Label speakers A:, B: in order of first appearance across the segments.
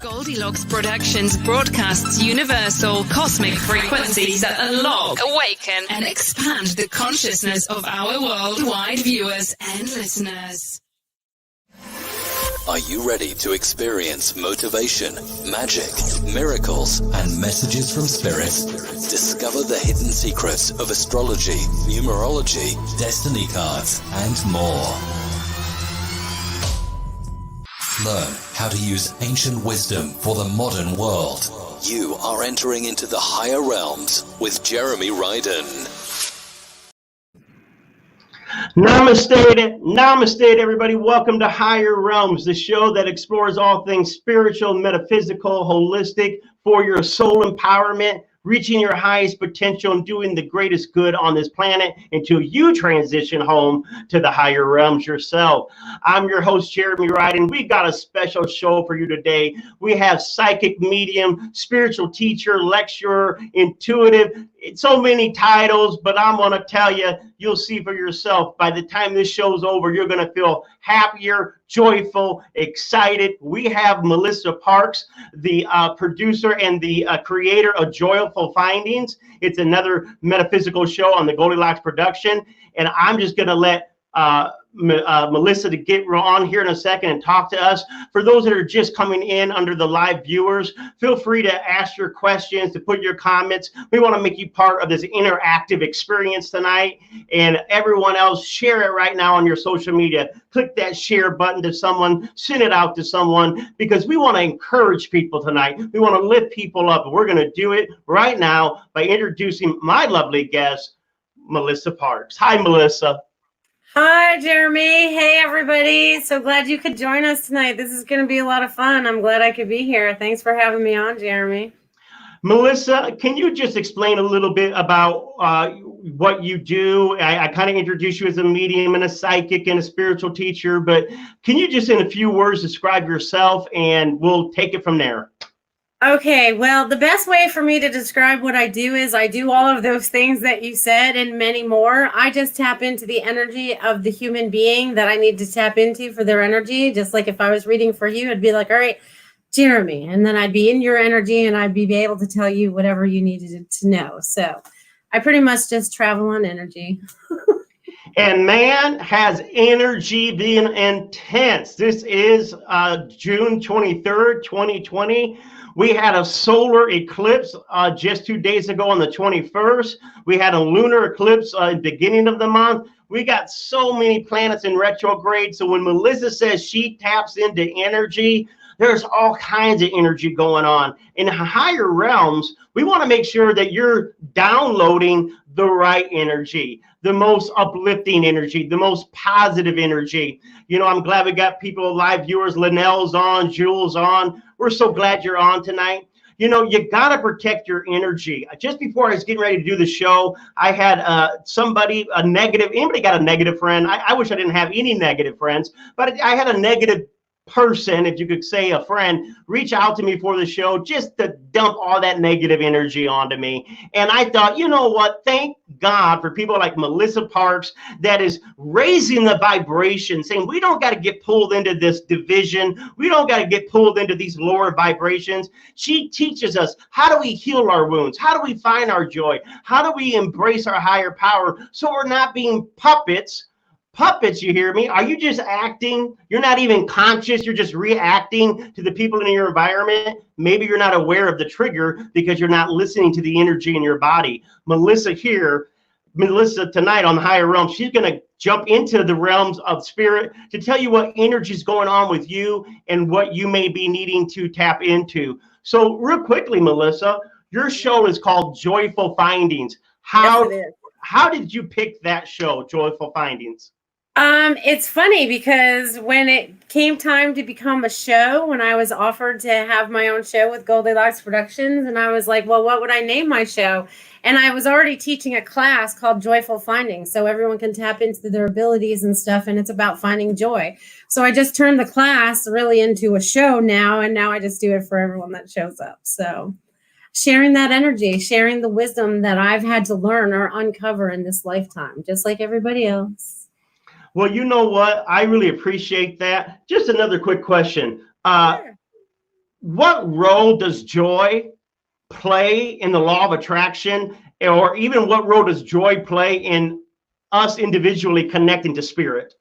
A: Goldylocks Productions broadcasts universal cosmic frequencies that unlock, awaken, and expand the consciousness of our worldwide viewers and listeners.
B: Are you ready to experience motivation, magic, miracles, and messages from Spirit? Discover the hidden secrets of astrology, numerology, destiny cards, and more. Learn how to use ancient wisdom for the modern world. You are entering into the higher realms with Jeremy Riden.
C: Namaste, everybody. Welcome to Higher Realms, the show that explores all things spiritual, metaphysical, holistic, for your soul empowerment, reaching your highest potential and doing the greatest good on this planet until you transition home to the higher realms yourself. I'm your host, Jeremy Riden. We got a special show for you today. We have psychic medium, spiritual teacher, lecturer, intuitive, so many titles, but I'm going to tell you, you'll see for yourself. By the time this show's over, you're going to feel happier, joyful, excited. We have Melissa Parks, the producer and the creator of Joyful Findings. It's another metaphysical show on the Goldylocks production. And I'm just going to let Melissa to get on here in a second and talk to us. For those that are just coming in under the live viewers, feel free to ask your questions, to put your comments. We want to make you part of this interactive experience tonight. And everyone else, share it right now on your social media. Click that share button to someone, send it out to someone, because we want to encourage people tonight. We want to lift people up. And we're going to do it right now by introducing my lovely guest, Melissa Parks. Hi, Melissa.
D: Hi, Jeremy. Hey, everybody. So glad you could join us tonight. This is going to be a lot of fun. I'm glad I could be here. Thanks for having me on, Jeremy.
C: Melissa, can you just explain a little bit about what you do? I kind of introduced you as a medium and a psychic and a spiritual teacher, but can you just in a few words describe yourself and we'll take it from there?
D: Okay, well, the best way for me to describe what I do is I do all of those things that you said and many more. I just tap into the energy of the human being that I need to tap into for their energy. Just like if I was reading for you, I'd be like, all right, Jeremy. And then I'd be in your energy and I'd be able to tell you whatever you needed to know. So I pretty much just travel on energy.
C: And man, has energy been intense. This is June 23rd, 2020. We had a solar eclipse just 2 days ago on the 21st. We had a lunar eclipse at the beginning of the month. We got so many planets in retrograde. So when Melissa says she taps into energy, there's all kinds of energy going on. In higher realms, we want to make sure that you're downloading the right energy, the most uplifting energy, the most positive energy. You know, I'm glad we got people, live viewers, Linnell's on, Jules on. We're so glad you're on tonight. You know, you got to protect your energy. Just before I was getting ready to do the show, I had somebody, anybody got a negative friend? I wish I didn't have any negative friends, but I had a negative person, if you could say a friend, reach out to me for the show just to dump all that negative energy onto me. And I thought, you know what? Thank God for people like Melissa Parks that is raising the vibration, saying we don't got to get pulled into this division. We don't got to get pulled into these lower vibrations. She teaches us, how do we heal our wounds? How do we find our joy? How do we embrace our higher power so we're not being puppets? Puppets, you hear me? Are you just acting? You're not even conscious. You're just reacting to the people in your environment. Maybe you're not aware of the trigger because you're not listening to the energy in your body. Melissa tonight on the higher realm, she's going to jump into the realms of spirit to tell you what energy is going on with you and what you may be needing to tap into. So real quickly, Melissa, your show is called Joyful Findings. How did you pick that show, Joyful Findings?
D: It's funny because when it came time to become a show, when I was offered to have my own show with Goldylocks Productions, and I was like, well, what would I name my show? And I was already teaching a class called Joyful Findings, so everyone can tap into their abilities and stuff, and it's about finding joy. So I just turned the class really into a show now, and now I just do it for everyone that shows up. So sharing that energy, sharing the wisdom that I've had to learn or uncover in this lifetime, just like everybody else.
C: Well, you know what? I really appreciate that. Just another quick question.
D: Sure.
C: what role does joy play in the law of attraction, or even what role does joy play in us individually connecting to spirit?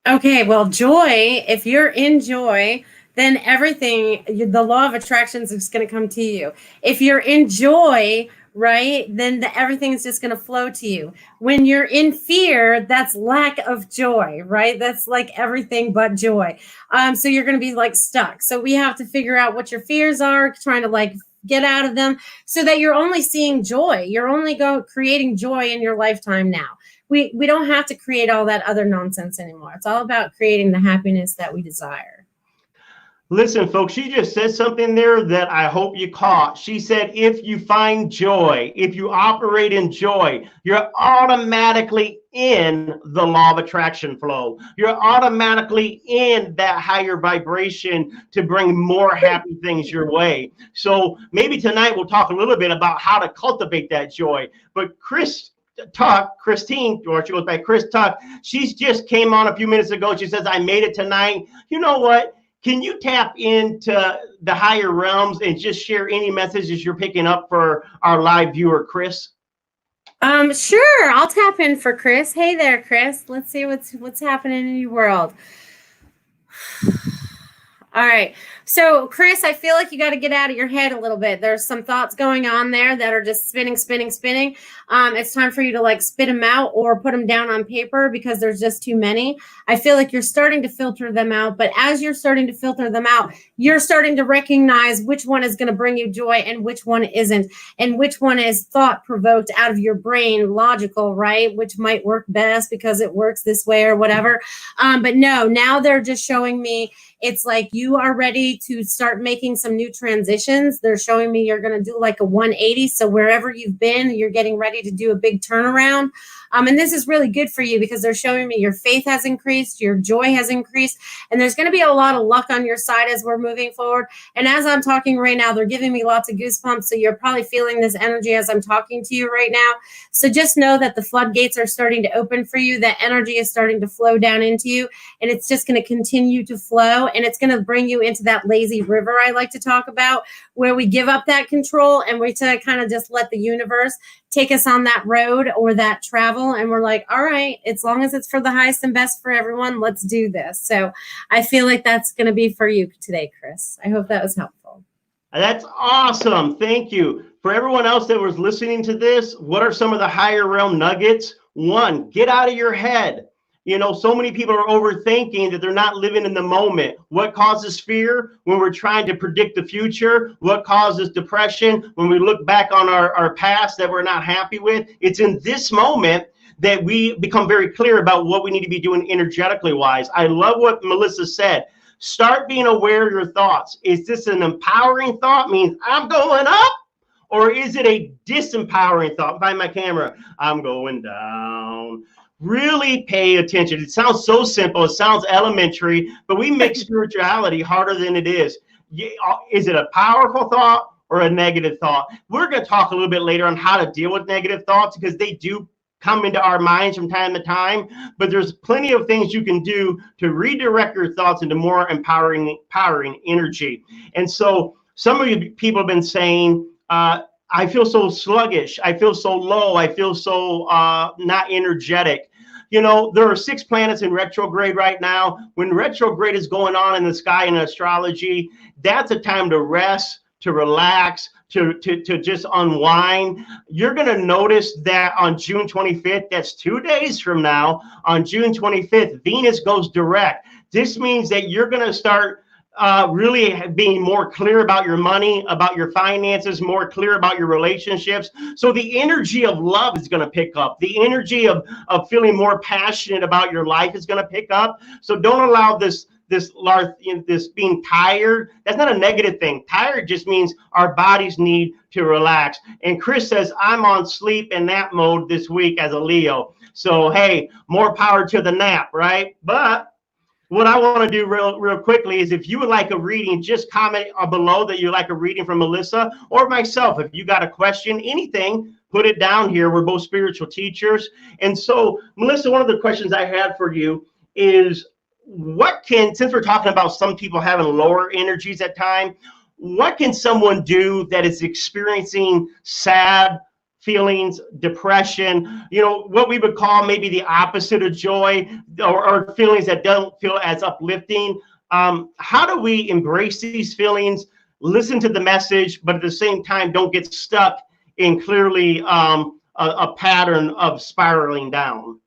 D: Okay, well, joy, if you're in joy, then everything, the law of attractions is going to come to you. If you're in joy, right, then everything's just going to flow to you. When you're in fear, that's lack of joy, right? That's like everything but joy. So you're going to be like stuck. So we have to figure out what your fears are, trying to like get out of them so that you're only seeing joy. You're only creating joy in your lifetime now. We don't have to create all that other nonsense anymore. It's all about creating the happiness that we desire.
C: Listen, folks, she just said something there that I hope you caught. She said, if you find joy, if you operate in joy, you're automatically in the law of attraction flow. You're automatically in that higher vibration to bring more happy things your way. So maybe tonight we'll talk a little bit about how to cultivate that joy. But Christine, or she goes by Chris Tuck, she's just came on a few minutes ago. She says, I made it tonight. You know what? Can you tap into the higher realms and just share any messages you're picking up for our live viewer, Chris?
D: Sure. I'll tap in for Chris. Hey there, Chris. Let's see what's happening in your world. All right. So, Chris, I feel like you got to get out of your head a little bit. There's some thoughts going on there that are just spinning. It's time for you to like spit them out or put them down on paper because there's just too many. I feel like you're starting to filter them out. But as you're starting to filter them out, you're starting to recognize which one is going to bring you joy and which one isn't, and which one is thought provoked out of your brain, logical, right? Which might work best because it works this way or whatever. But no, now they're just showing me it's like you are ready to start making some new transitions. They're showing me you're going to do like a 180. So wherever you've been, you're getting ready to do a big turnaround. And this is really good for you because they're showing me your faith has increased, your joy has increased, and there's going to be a lot of luck on your side as we're moving forward. And as I'm talking right now, they're giving me lots of goosebumps. So you're probably feeling this energy as I'm talking to you right now. So just know that the floodgates are starting to open for you. That energy is starting to flow down into you, and it's just going to continue to flow, and it's going to bring you into that lazy river I like to talk about, where we give up that control and we kind of just let the universe take us on that road or that travel. And we're like, all right, as long as it's for the highest and best for everyone, let's do this. So I feel like that's going to be for you today, Chris. I hope that was helpful.
C: That's awesome. Thank you. For everyone else that was listening to this, what are some of the higher realm nuggets? One, get out of your head. You know, so many people are overthinking that they're not living in the moment. What causes fear? When we're trying to predict the future. What causes depression? When we look back on our past that we're not happy with. It's in this moment that we become very clear about what we need to be doing energetically wise. I love what Melissa said. Start being aware of your thoughts. Is this an empowering thought? Means I'm going up? Or is it a disempowering thought? By my camera, I'm going down. Really pay attention. It sounds so simple. It sounds elementary, but we make spirituality harder than it is. Is it a powerful thought or a negative thought? We're going to talk a little bit later on how to deal with negative thoughts because they do come into our minds from time to time, but there's plenty of things you can do to redirect your thoughts into more empowering energy. And so some of you people have been saying, I feel so sluggish. I feel so low. I feel so not energetic. You know, there are 6 planets in retrograde right now. When retrograde is going on in the sky in astrology, that's a time to rest, to relax, to just unwind. You're going to notice that on June 25th, that's 2 days from now, on June 25th, Venus goes direct. This means that you're going to start really being more clear about your money, about your finances, more clear about your relationships. So the energy of love is going to pick up. The energy of feeling more passionate about your life is going to pick up. So don't allow this being tired. That's not a negative thing. Tired just means our bodies need to relax. And Chris says, I'm on sleep and nap mode this week as a Leo. So, hey, more power to the nap, right? But what I want to do real quickly is if you would like a reading, just comment below that you like a reading from Melissa or myself. If you got a question, anything, put it down here. We're both spiritual teachers. And so, Melissa, one of the questions I had for you is since we're talking about some people having lower energies at time, what can someone do that is experiencing sad feelings, depression, what we would call maybe the opposite of joy, or feelings that don't feel as uplifting? How do we embrace these feelings, listen to the message, but at the same time don't get stuck in clearly a pattern of spiraling down?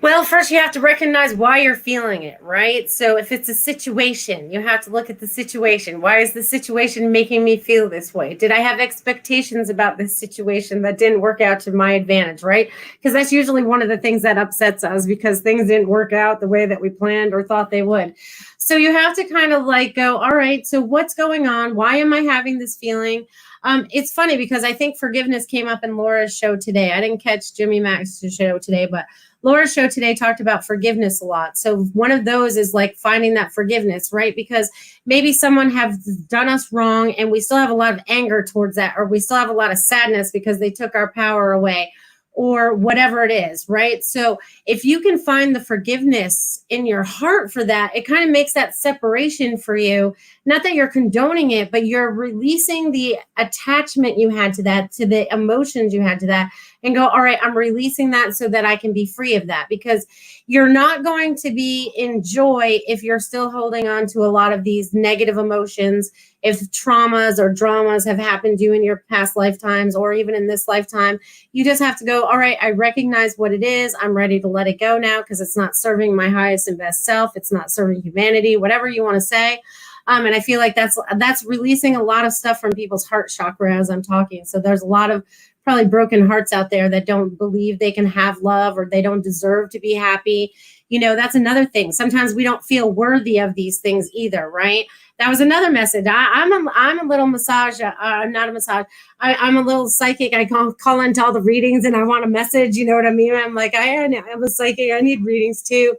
D: Well, first you have to recognize why you're feeling it, right? So if it's a situation, you have to look at the situation. Why is the situation making me feel this way? Did I have expectations about this situation that didn't work out to my advantage, right? Because that's usually one of the things that upsets us, because things didn't work out the way that we planned or thought they would. So you have to kind of like go, all right, so what's going on? Why am I having this feeling? It's funny because I think forgiveness came up in Laura's show today. I didn't catch Jimmy Max's show today, but Laura's show today talked about forgiveness a lot. So one of those is like finding that forgiveness, right? Because maybe someone have done us wrong and we still have a lot of anger towards that, or we still have a lot of sadness because they took our power away, or whatever it is, right? So if you can find the forgiveness in your heart for that, it kind of makes that separation for you. Not that you're condoning it, but you're releasing the attachment you had to that, to the emotions you had to that, and go, all right, I'm releasing that so that I can be free of that. Because you're not going to be in joy if you're still holding on to a lot of these negative emotions, if traumas or dramas have happened to you in your past lifetimes or even in this lifetime. You just have to go, all right, I recognize what it is. I'm ready to let it go now because it's not serving my highest and best self. It's not serving humanity, whatever you want to say. And I feel like that's releasing a lot of stuff from people's heart chakra as I'm talking. So there's a lot of probably broken hearts out there that don't believe they can have love, or they don't deserve to be happy. That's another thing. Sometimes we don't feel worthy of these things either, right? That was another message. I'm a little massage, not a massage. I'm a little psychic. I call into all the readings and I want a message. You know what I mean? I'm like, I'm a psychic. I need readings too.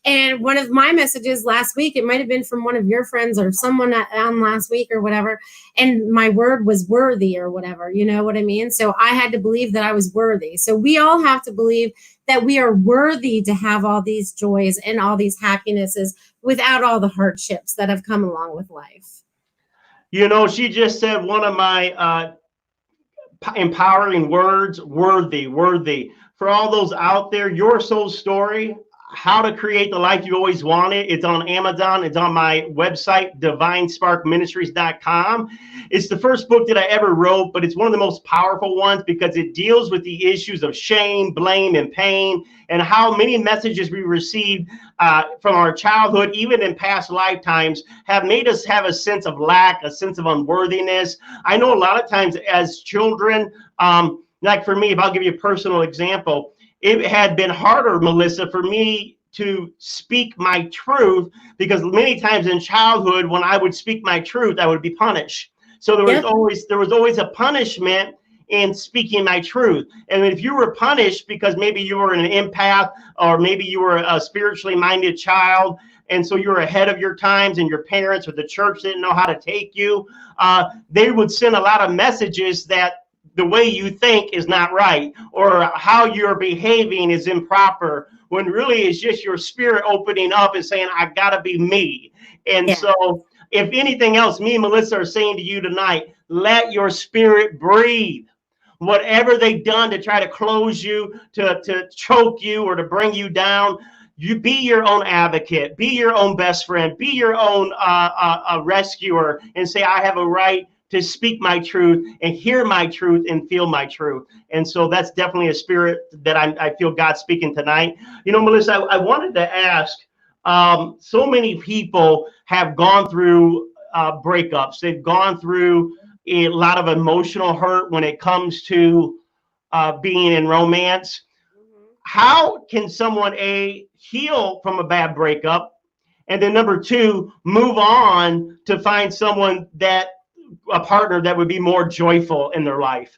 D: And one of my messages last week, it might have been from one of your friends or someone on last week or whatever. And my word was worthy or whatever. You know what I mean? So I had to believe that I was worthy. So we all have to believe that we are worthy to have all these joys and all these happinesses without all the hardships that have come along with life.
C: She just said one of my empowering words, worthy. For all those out there, Your Soul Story, How to Create the Life You Always Wanted. It's on Amazon. It's on my website, divinesparkministries.com. It's the first book that I ever wrote, but it's one of the most powerful ones because it deals with the issues of shame, blame, and pain, and how many messages we received from our childhood, even in past lifetimes, have made us have a sense of lack, a sense of unworthiness. I know a lot of times as children, like for me, if I'll give you a personal example, it had been harder, Melissa, for me to speak my truth, because many times in childhood, when I would speak my truth, I would be punished. So there was always a punishment in speaking my truth. And if you were punished because maybe you were an empath, or maybe you were a spiritually minded child, and so you were ahead of your times, and your parents or the church didn't know how to take you, they would send a lot of messages that the way you think is not right, or how you're behaving is improper, when really it's just your spirit opening up and saying, I gotta be me. And so if anything else, me and Melissa are saying to you tonight, let your spirit breathe. Whatever they've done to try to close you, to choke you, or to bring you down, you be your own advocate, be your own best friend, be your own rescuer, and say, I have a right to speak my truth and hear my truth and feel my truth. And so that's definitely a spirit that I feel God speaking tonight. Melissa, I wanted to ask, so many people have gone through breakups. They've gone through a lot of emotional hurt when it comes to being in romance. How can someone, A, heal from a bad breakup? And then number two, move on to find someone a partner that would be more joyful in their life?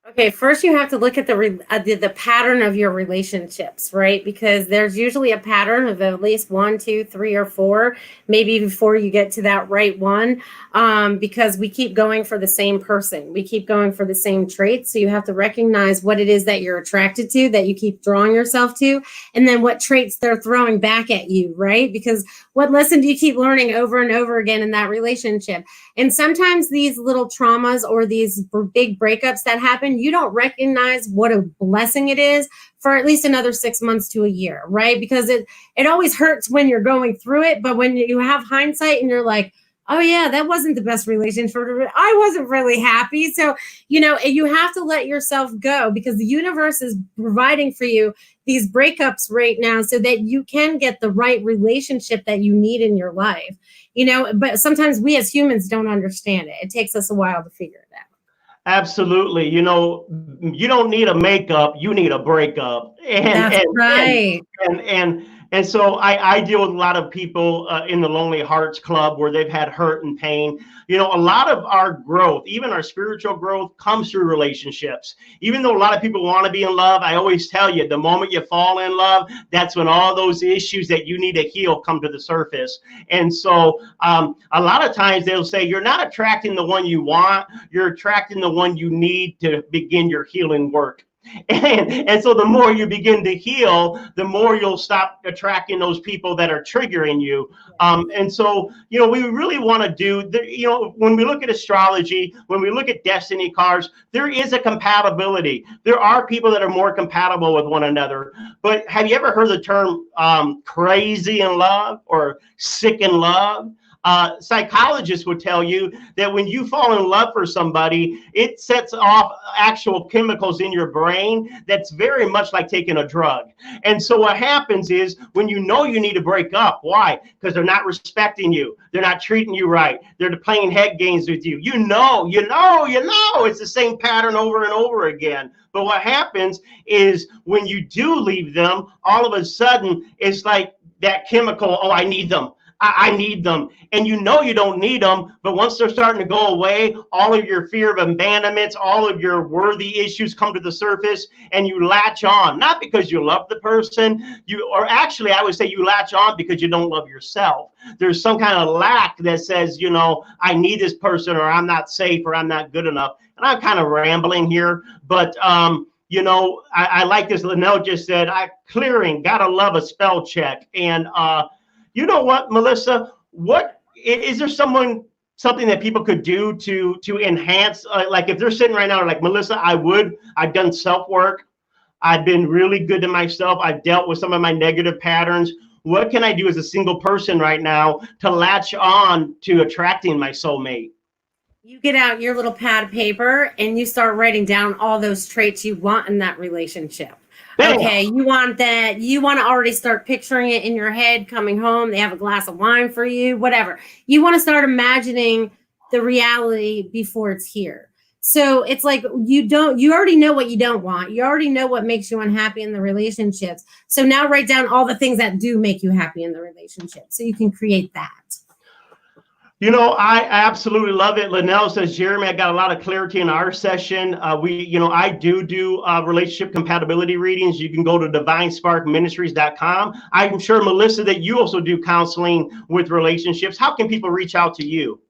D: Okay, first you have to look at the pattern of your relationships, right? Because there's usually a pattern of at least 1, 2, 3, or 4, maybe before you get to that right one. Because we keep going for the same person, we keep going for the same traits. So you have to recognize what it is that you're attracted to, that you keep drawing yourself to, and then what traits they're throwing back at you, right? Because what lesson do you keep learning over and over again in that relationship? And sometimes these little traumas or these big breakups that happen, you don't recognize what a blessing it is for at least another 6 months to a year, right? Because it always hurts when you're going through it. But when you have hindsight and you're like, oh yeah, that wasn't the best relationship. I wasn't really happy. So, you have to let yourself go, because the universe is providing for you these breakups right now so that you can get the right relationship that you need in your life. But sometimes we as humans don't understand it. It takes us a while to figure it out.
C: Absolutely. You don't need a makeup, you need a breakup.
D: That's right.
C: And so I deal with a lot of people in the Lonely Hearts Club where they've had hurt and pain. A lot of our growth, even our spiritual growth, comes through relationships. Even though a lot of people want to be in love, I always tell you, the moment you fall in love, that's when all those issues that you need to heal come to the surface. And so a lot of times they'll say, you're not attracting the one you want, you're attracting the one you need to begin your healing work. And so the more you begin to heal, the more you'll stop attracting those people that are triggering you. And so, we really want to do, when we look at astrology, when we look at destiny cards, there is a compatibility. There are people that are more compatible with one another. But have you ever heard the term crazy in love or sick in love? Psychologists would tell you that when you fall in love for somebody, it sets off actual chemicals in your brain that's very much like taking a drug. And so what happens is when you need to break up, why? Because they're not respecting you. They're not treating you right. They're playing head games with you. It's the same pattern over and over again. But what happens is when you do leave them, all of a sudden it's like that chemical, oh, I need them. I need them. And you don't need them, but once they're starting to go away, all of your fear of abandonments, all of your worthy issues come to the surface, and you latch on, not because you love the person, I would say you latch on because you don't love yourself. There's some kind of lack that says, I need this person, or I'm not safe, or I'm not good enough. And I'm kind of rambling here, but I like this. Linnell just said, clearing, gotta love a spell check. And you know what, Melissa? What is there something that people could do to enhance? Like if they're sitting right now, like Melissa, I've done self work. I've been really good to myself. I've dealt with some of my negative patterns. What can I do as a single person right now to latch on to attracting my soulmate?
D: You get out your little pad of paper and you start writing down all those traits you want in that relationship. Bam. Okay, you want that. You want to already start picturing it in your head, coming home. They have a glass of wine for you, whatever. You want to start imagining the reality before it's here. So it's like you already know what you don't want. You already know what makes you unhappy in the relationships. So now write down all the things that do make you happy in the relationship so you can create that.
C: I absolutely love it. Linnell says, Jeremy, I got a lot of clarity in our session. I do relationship compatibility readings. You can go to divinesparkministries.com. I'm sure, Melissa, that you also do counseling with relationships. How can people reach out to you?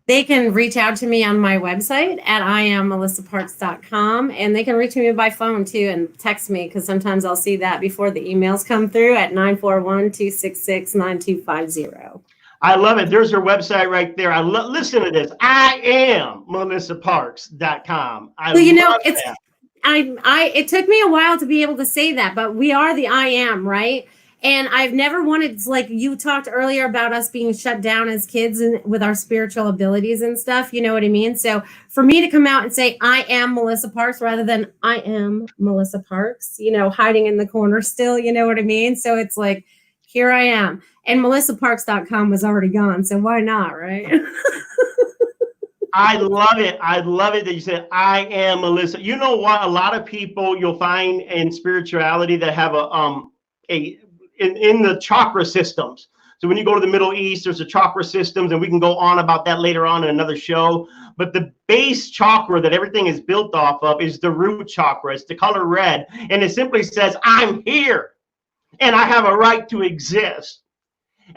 D: They can reach out to me on my website at IamMelissaParks.com, and they can reach me by phone too and text me, because sometimes I'll see that before the emails come through at 941-266-9250.
C: I love it. There's her website right there. Listen to this. I am MelissaParks.com.
D: It took me a while to be able to say that, but we are the I am, right? And I've never wanted, like you talked earlier about us being shut down as kids and with our spiritual abilities and stuff. You know what I mean? So for me to come out and say, I am Melissa Parks, rather than I am Melissa Parks, hiding in the corner still, you know what I mean? So it's like, here I am. And MelissaParks.com was already gone, so why not, right?
C: I love it. I love it that you said, I am Melissa. You know what? A lot of people you'll find in spirituality that have in the chakra systems. So when you go to the Middle East, there's the chakra systems, and we can go on about that later on in another show. But the base chakra that everything is built off of is the root chakra. It's the color red. And it simply says, I'm here, and I have a right to exist.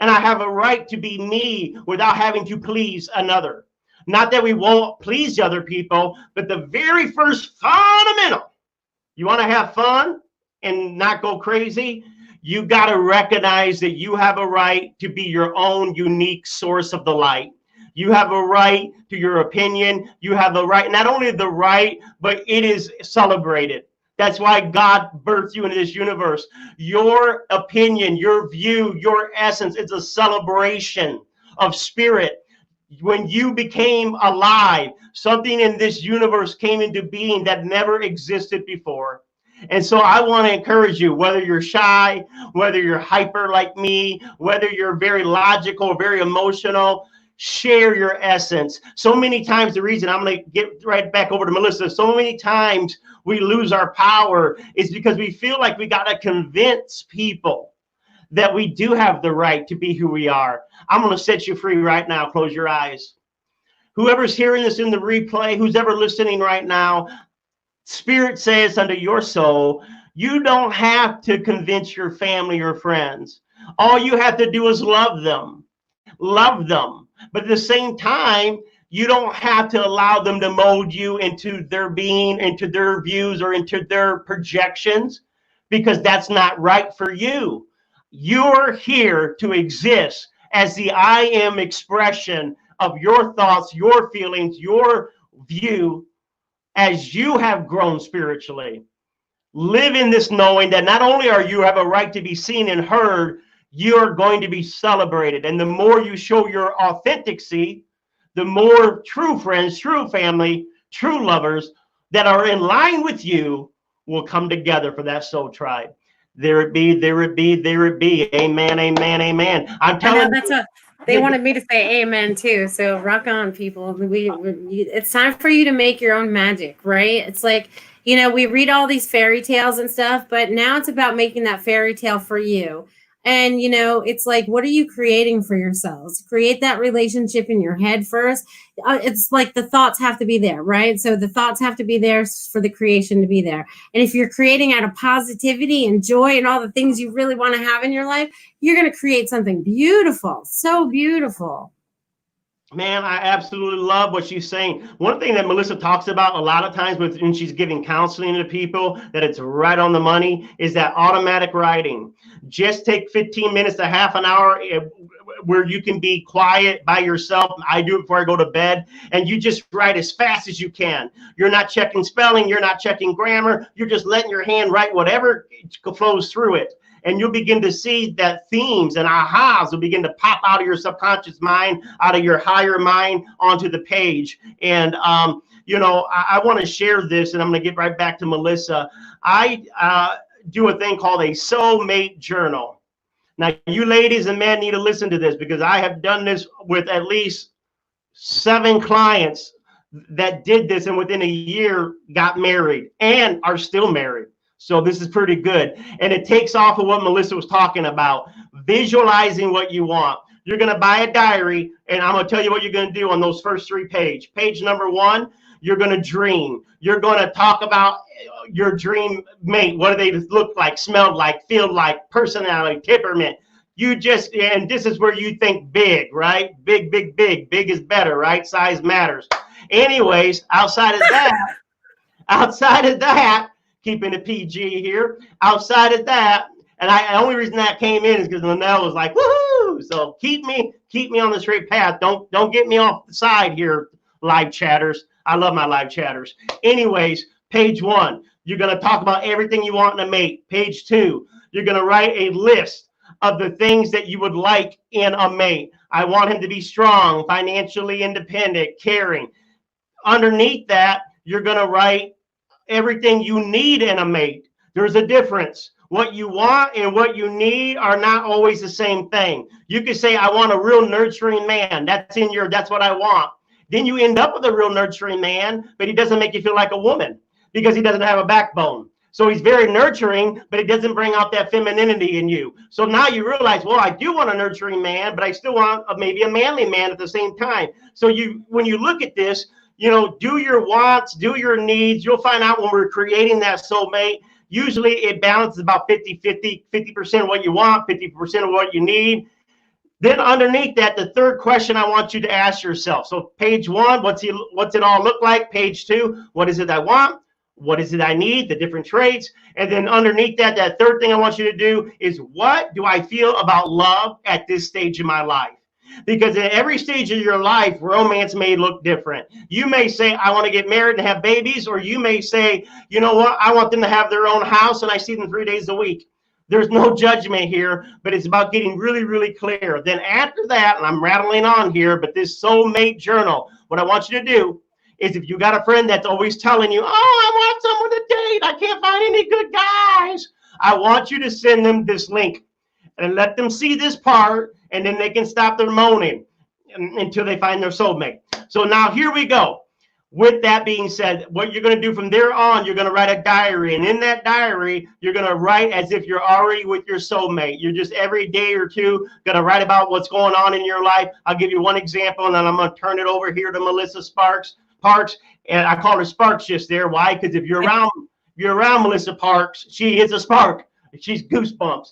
C: And I have a right to be me without having to please another. Not that we won't please other people, but the very first fundamental, you want to have fun and not go crazy, you got to recognize that you have a right to be your own unique source of the light. You have a right to your opinion. You have a right, not only the right, but it is celebrated. That's why God birthed you into this universe. Your opinion, your view, your essence is a celebration of spirit. When you became alive, something in this universe came into being that never existed before. And so I want to encourage you, whether you're shy, whether you're hyper like me, whether you're very logical, very emotional, share your essence. So many times, the reason I'm going to get right back over to Melissa, so many times we lose our power is because we feel like we got to convince people that we do have the right to be who we are. I'm going to set you free right now. Close your eyes. Whoever's hearing this in the replay, who's ever listening right now, Spirit says unto your soul, you don't have to convince your family or friends. All you have to do is love them. Love them. But at the same time, you don't have to allow them to mold you into their being, into their views, or into their projections, because that's not right for you. You're here to exist as the I am expression of your thoughts, your feelings, your view, as you have grown spiritually. Live in this knowing that not only are you have a right to be seen and heard, you're going to be celebrated. And the more you show your authenticity, the more true friends, true family, true lovers that are in line with you will come together for that soul tribe. There it be, there it be, there it be. Amen, amen, amen. I'm telling you.
D: They wanted me to say amen too. So rock on, people. It's time for you to make your own magic, right? It's like, you know, we read all these fairy tales and stuff, but now it's about making that fairy tale for you. And, you know, it's like, what are you creating for yourselves? Create that relationship in your head first. It's like the thoughts have to be there, right? So the thoughts have to be there for the creation to be there. And if you're creating out of positivity and joy and all the things you really want to have in your life, you're going to create something beautiful. So beautiful.
C: Man, I absolutely love what she's saying. One thing that Melissa talks about a lot of times when she's giving counseling to people, that it's right on the money, is that automatic writing. Just take 15 minutes to half an hour where you can be quiet by yourself. I do it before I go to bed, and you just write as fast as you can. You're not checking spelling. You're not checking grammar. You're just letting your hand write whatever flows through it. And you'll begin to see that themes and ahas will begin to pop out of your subconscious mind, out of your higher mind onto the page. And, you know, I want to share this, and I'm going to get right back to Melissa. I do a thing called a soulmate journal. Now, you ladies and men need to listen to this, because I have done this with at least 7 clients that did this, and within a year got married and are still married. So this is pretty good. And it takes off of what Melissa was talking about, visualizing what you want. You're going to buy a diary, and I'm going to tell you what you're going to do on those first 3 pages. Page number 1, you're going to dream. You're going to talk about your dream mate. What do they look like, smell like, feel like, personality, temperament. And this is where you think big, right? Big, big, big. Big is better, right? Size matters. Anyways, outside of that, keeping it PG here. Outside of that, and the only reason that came in is because Linnell was like, woohoo! So keep me on the straight path. Don't get me off the side here, live chatters. I love my live chatters. Anyways, page 1, you're going to talk about everything you want in a mate. Page 2, you're going to write a list of the things that you would like in a mate. I want him to be strong, financially independent, caring. Underneath that, you're going to write everything you need in a mate. There's a difference. What you want and what you need are not always the same thing. You could say, I want a real nurturing man. That's what I want. Then you end up with a real nurturing man, but he doesn't make you feel like a woman because he doesn't have a backbone. So he's very nurturing, but it doesn't bring out that femininity in you. So now you realize, well, I do want a nurturing man, but I still want maybe a manly man at the same time. So when you look at this, do your wants, do your needs. You'll find out when we're creating that soulmate, usually it balances about 50-50, 50% of what you want, 50% of what you need. Then underneath that, the third question I want you to ask yourself. So page 1, what's it all look like? Page 2, what is it I want? What is it I need? The different traits. And then underneath that, that third thing I want you to do is, what do I feel about love at this stage of my life? Because at every stage of your life, romance may look different. You may say, I want to get married and have babies, or you may say, you know what, I want them to have their own house and I see them 3 days a week. There's no judgment here, but it's about getting really, really clear. Then after that, and I'm rattling on here, but this soulmate journal, what I want you to do is, if you got a friend that's always telling you, oh, I want someone to date, I can't find any good guys, I want you to send them this link and let them see this part, and then they can stop their moaning until they find their soulmate. So now here we go. With that being said, what you're going to do from there on, you're going to write a diary. And in that diary, you're going to write as if you're already with your soulmate. You're just every day or two going to write about what's going on in your life. I'll give you one example, and then I'm going to turn it over here to Melissa Parks. And I call her Sparks just there. Why? Because if you're around Melissa Parks, she is a spark. She's goosebumps.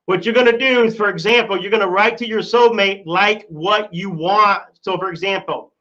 C: What you're going to do is, for example, you're going to write to your soulmate like what you want. So, for example,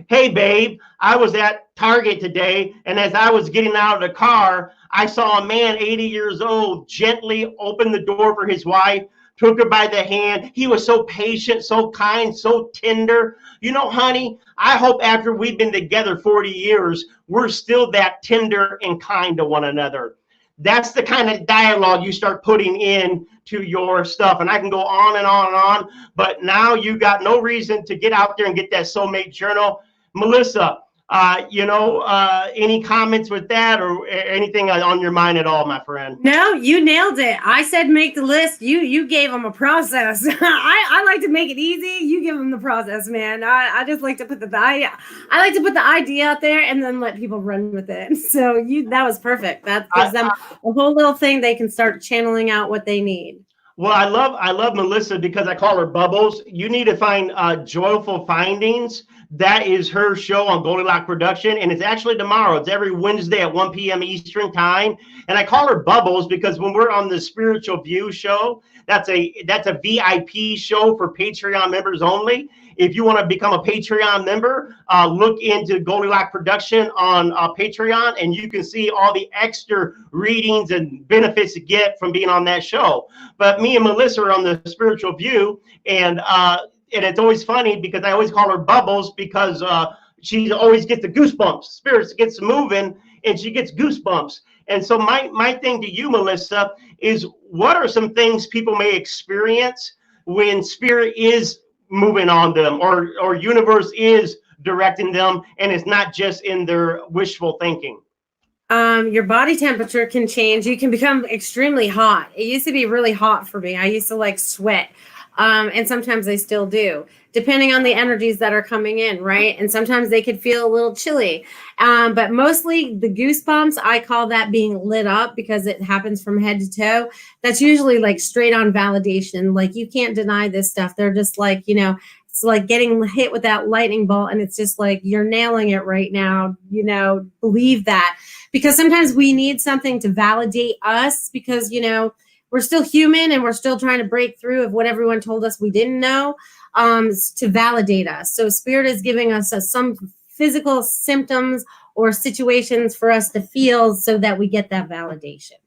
C: hey, babe, I was at Target today, and as I was getting out of the car, I saw a man 80 years old gently open the door for his wife, took her by the hand. He was so patient, so kind, so tender. Honey, I hope after we've been together 40 years, we're still that tender and kind to one another. That's the kind of dialogue you start putting in to your stuff. And I can go on and on and on, but now you got no reason to get out there and get that soulmate journal. Melissa, any comments with that, or anything on your mind at all, my friend?
D: No, you nailed it. I said make the list. You gave them a process. I like to make it easy. You give them the process, man. I just like to put I like to put the idea out there and then let people run with it. So that was perfect. That gives them a whole little thing they can start channeling out what they need.
C: Well, I love Melissa because I call her Bubbles. You need to find Joyful Findings. That is her show on Goldylocks Production, and it's actually tomorrow. It's every Wednesday at 1 p.m. Eastern time. And I call her Bubbles because when we're on the Spiritual View show, that's a VIP show for Patreon members only. If you want to become a Patreon member, look into Goldylocks Production on Patreon, and you can see all the extra readings and benefits you get from being on that show. But me and Melissa are on the Spiritual View, and it's always funny because I always call her Bubbles because she always gets the goosebumps. Spirits gets moving, and she gets goosebumps. And so my thing to you, Melissa, is what are some things people may experience when spirit is moving on them, or universe is directing them, and it's not just in their wishful thinking?
D: Your body temperature can change. You can become extremely hot. It used to be really hot for me. I used to like sweat. And sometimes they still do, depending on the energies that are coming in, right? And sometimes they could feel a little chilly. But mostly the goosebumps, I call that being lit up because it happens from head to toe. That's usually like straight on validation. Like you can't deny this stuff. They're just like, it's like getting hit with that lightning bolt. And it's just like, you're nailing it right now. Believe that, because sometimes we need something to validate us because, we're still human and we're still trying to break through of what everyone told us we didn't know, to validate us. So spirit is giving us some physical symptoms or situations for us to feel so that we get that validation.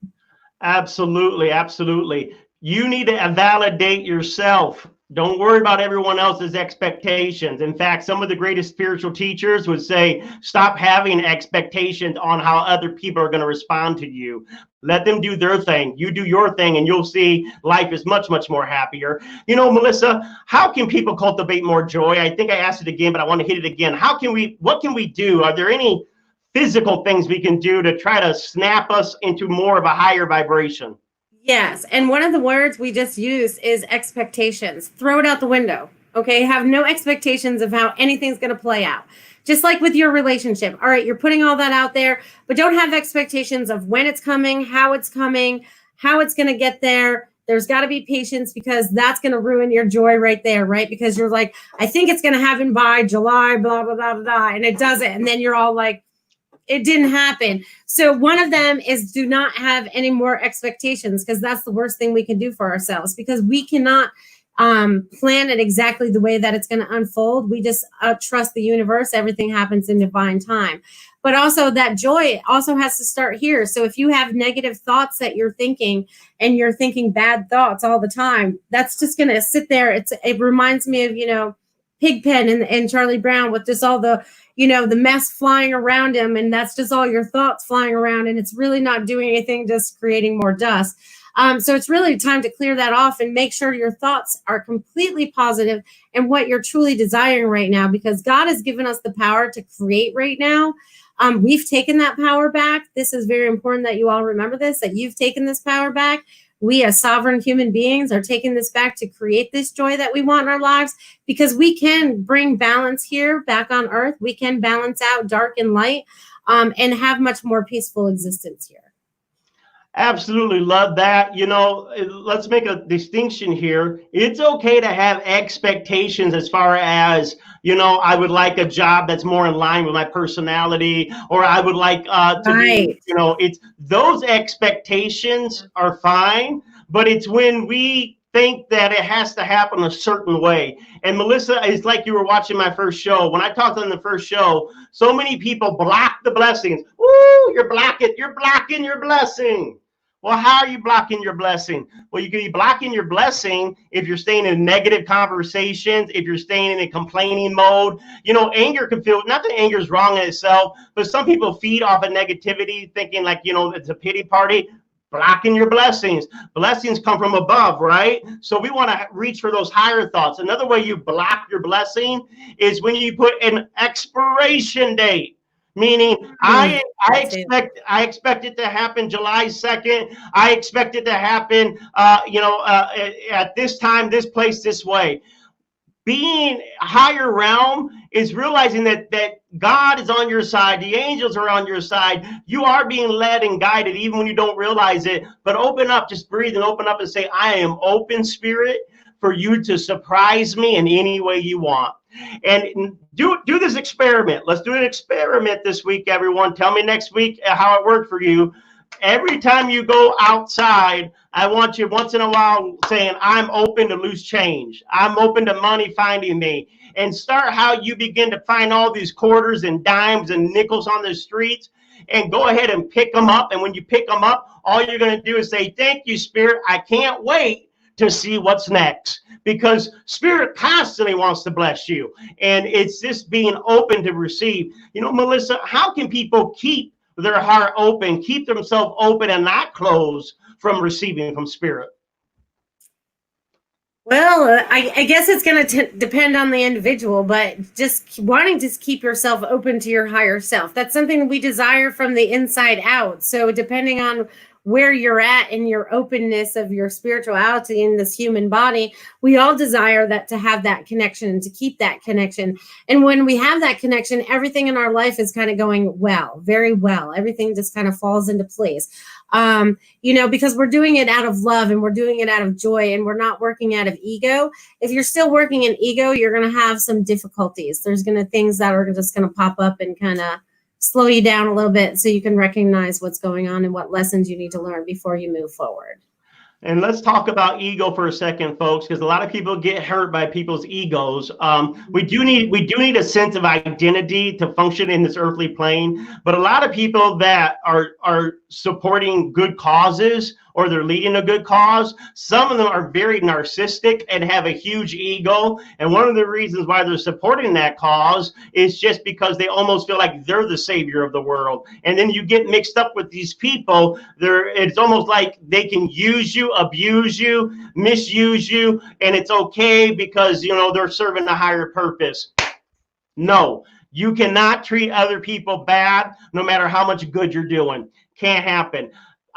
C: Absolutely. Absolutely. You need to validate yourself. Don't worry about everyone else's expectations. In fact, some of the greatest spiritual teachers would say, stop having expectations on how other people are going to respond to you. Let them do their thing. You do your thing, and you'll see life is much, much more happier. Melissa, how can people cultivate more joy? I think I asked it again, but I want to hit it again. What can we do? Are there any physical things we can do to try to snap us into more of a higher vibration?
D: Yes. And one of the words we just used is expectations. Throw it out the window. Okay, have no expectations of how anything's going to play out. Just like with your relationship. All right, you're putting all that out there, but don't have expectations of when it's coming, how it's coming, how it's going to get there. There's got to be patience, because that's going to ruin your joy right there, right? Because you're like, I think it's going to happen by July, blah, blah, blah, blah, blah, and it doesn't. And then you're all like, it didn't happen. So one of them is do not have any more expectations, because that's the worst thing we can do for ourselves, because we cannot plan it exactly the way that it's going to unfold. We just trust the universe. Everything happens in divine time. But also that joy also has to start here. So if you have negative thoughts that you're thinking, and you're thinking bad thoughts all the time, that's just going to sit there. It reminds me of, Pigpen and Charlie Brown, with just all the, the mess flying around him. And that's just all your thoughts flying around. And it's really not doing anything, just creating more dust. So it's really time to clear that off and make sure your thoughts are completely positive and what you're truly desiring right now, because God has given us the power to create right now. We've taken that power back. This is very important that you all remember this, that you've taken this power back. We as sovereign human beings are taking this back to create this joy that we want in our lives, because we can bring balance here back on earth. We can balance out dark and light, and have much more peaceful existence here.
C: Absolutely love that. Let's make a distinction here. It's okay to have expectations as far as, I would like a job that's more in line with my personality, or I would like to be, it's those expectations are fine, but it's when we think that it has to happen a certain way. And Melissa, it's like you were watching my first show. When I talked on the first show, so many people block the blessings. Ooh, you're blocking your blessing. Well, how are you blocking your blessing? Well, you can be blocking your blessing if you're staying in negative conversations, if you're staying in a complaining mode. Anger can feel, not that anger is wrong in itself, but some people feed off of negativity, thinking like, it's a pity party. Blocking your blessings. Blessings come from above, right? So we want to reach for those higher thoughts. Another way you block your blessing is when you put an expiration date. Meaning, I expect it to happen July 2nd. I expect it to happen, at this time, this place, this way. Being higher realm is realizing that God is on your side. The angels are on your side. You are being led and guided, even when you don't realize it. But open up, just breathe and open up and say, I am open, Spirit, for you to surprise me in any way you want. And do this experiment. Let's do an experiment this week, everyone. Tell me next week how it worked for you. Every time you go outside, I want you once in a while saying, I'm open to loose change. I'm open to money finding me. And start how you begin to find all these quarters and dimes and nickels on the streets, and go ahead and pick them up. And when you pick them up, all you're going to do is say, thank you, Spirit. I can't wait to see what's next, because Spirit constantly wants to bless you. And it's just being open to receive. Melissa, how can people keep their heart open, keep themselves open and not close from receiving from Spirit?
D: Well, I guess it's going to depend on the individual, but just wanting to keep yourself open to your higher self. That's something we desire from the inside out. So depending on where you're at in your openness of your spirituality in this human body, we all desire that, to have that connection and to keep that connection. And when we have that connection, everything in our life is kind of going well, very well. Everything just kind of falls into place. Because we're doing it out of love and we're doing it out of joy, and we're not working out of ego. If you're still working in ego, you're going to have some difficulties. There's going to things that are just going to pop up and kind of slow you down a little bit, so you can recognize what's going on and what lessons you need to learn before you move forward.
C: And let's talk about ego for a second, folks, because a lot of people get hurt by people's egos. We do need a sense of identity to function in this earthly plane. But a lot of people that are supporting good causes, or they're leading a good cause, some of them are very narcissistic and have a huge ego. And one of the reasons why they're supporting that cause is just because they almost feel like they're the savior of the world. And then you get mixed up with these people. It's almost like they can use you, abuse you, misuse you, and it's okay because, they're serving a higher purpose. No, you cannot treat other people bad, no matter how much good you're doing. Can't happen.